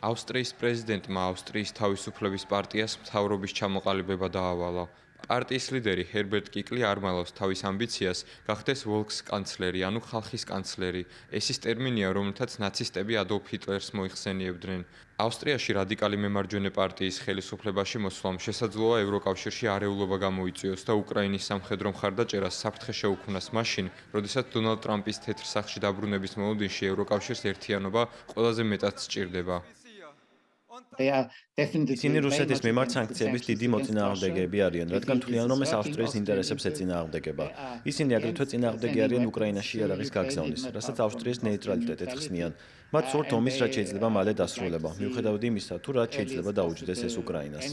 ავსტრიის პრეზიდენტმა ავსტრიის თავისუფლების პარტიას მთავრობის ჩამოყალიბება დაავალა. პარტიის ლიდერი ჰერბერტ კიკლი არ მალავს თავის ამბიციას გახდეს ვოლკსკანცლერი, ანუ ხალხის კანცლერი. ეს ის ტერმინია, რომელთაც ნაცისტები ადოლფ ჰიტლერს მოიხსენიებდნენ. ავსტრიაში რადიკალი მემარჯვენე პარტიის ხელისუფლებაში მოსვლამ შესაძლოა ევროკავშირში არეულობა გამოიწვიოს და უკრაინის სამხედრო მხარდაჭერას საფრთხე შეუქმნას მაშინ, როდესაც დონალდ ტრამპის თეთრ სახლში დაბრუნების მოლოდინში ევროკავშირს ერთიანობა ყველაზე მეტად სჭირდება. ისინი რუსეთის მიმართ სანქციების დიდი მოწინააღმდეგეები არიან, რადგან თვლიან, რომ ეს ავსტრიის ინტერესებს ეწინააღმდეგება. ისინი აგრეთვე წინააღმდეგე არიან უკრაინაში იარაღის გაგზავნის, რასაც ავსტრიის ნეიტრალიტეტით ხსნიან. მათ სურთ ომის, რაც შეიძლება მალე დასრულება, მიუხედავად იმისა, თუ რაც შეიძლება დაუჯდეს ეს უკრაინას.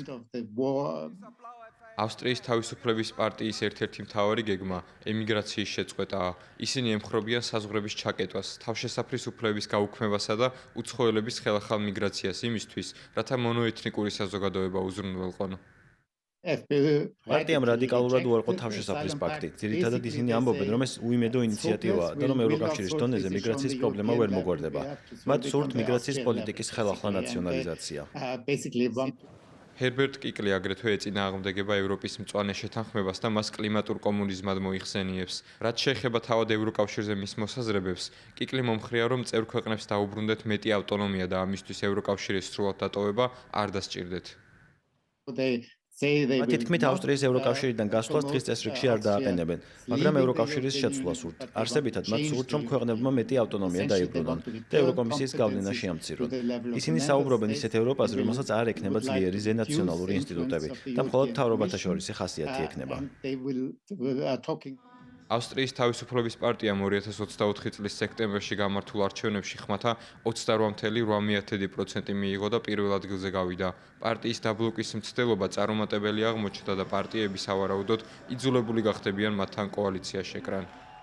ავსტრიის თავისუფლების პარტიის ერთ-ერთი მთავარი გეგმა ემიგრაციის შეწყვეტაა. ისინი ემხრობიან საზღვრების ჩაკეტვას, თავშესაფრის უფლებების გაუქმებასა და უცხოელების ხელახალ მიგრაციას იმისთვის, რათა მონოეთნიკური საზოგადოება უზრუნველყონ. პარტიამ რადიკალურად უარყო თავშესაფრის პაქტი. ძირითადად ისინი ამბობენ, რომ ეს უიმედო ინიციატივაა და რომ ევროკავშირის დონეზე მიგრაციის პრობლემა ვერ მოგვარდება. მათ სურთ მიგრაციის პოლიტიკის ხელახლა ნაციონალიზაცია. ჰერბერტ კიკლი აგრეთვე ეწინააღმდეგება ევროპის მწვანე შეთანხმებას და მას კლიმატურ კომუნიზმად მოიხსენიებს. რაც შეეხება თავად ევროკავშირზე მის მოსაზრებებს, კიკლი მომხრეა, რომ წევრ ქვეყნებს დაუბრუნდეთ მეტი ავტონომია და ამისთვის ევროკავშირის სრულად დატოვება არ დასჭირდეთ. მათი თქმით, ავსტრიის ევროკავშირიდან გასვლას დღის წესრიგში არ დააყენებენ, მაგრამ ევროკავშირის შეცვლა სურთ. არსებითად მათ სურთ, რომ ქვეყნებმა მეტი ავტონომია დაიბრუნონ და ევროკომისიის გავლენა შეამცირონ. ისინი საუბრობენ ისეთ ევროპაზე, რომელსაც არ ექნება ძლიერი ზენაციონალური ინსტიტუტები და მხოლოდ მთავრობათა შორისი ხასიათი ექნება. ავსტრიის თავისუფლების პარტიამ 2024 წლის სექტემბერში გამართულ არჩევნებში ხმათა 28,8% მიიღო და პირველ ადგილზე გავიდა. პარტიის დაბლოკვის მცდელობა წარუმატებელი აღმოჩნდა და პარტიები სავარაუდოდ იძულებული გახდებიან მათთან კოალიცია შეკრან.